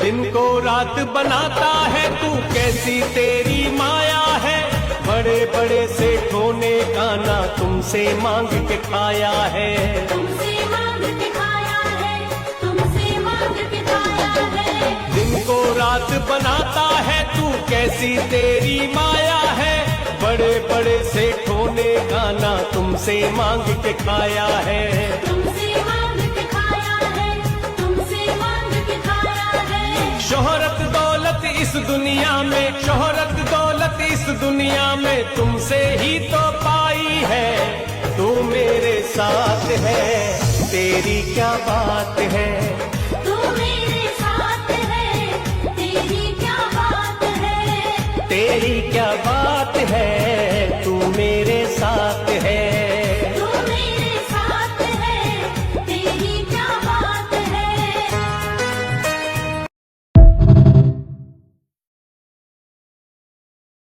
दिन को रात बनाता है तू, कैसी तेरी माया है। बड़े बड़े सेठों ने गाना तुमसे मांग के खाया है। तुमसे मांग के खाया है, तुमसे मांग के खाया है। दिन को रात बनाता है तू, कैसी तेरी माया है। बड़े बड़े सेठों ने गाना तुमसे मांग के खाया है। तुमसे मांग के खाया है, तुमसे मांग के खाया है। शोहरत दौलत इस दुनिया में, शोहरत दौलत इस दुनिया में तुमसे ही तो पाई है। तू मेरे साथ है, तेरी क्या बात है। तू मेरे साथ है, तेरी क्या बात है। तेरी क्या बात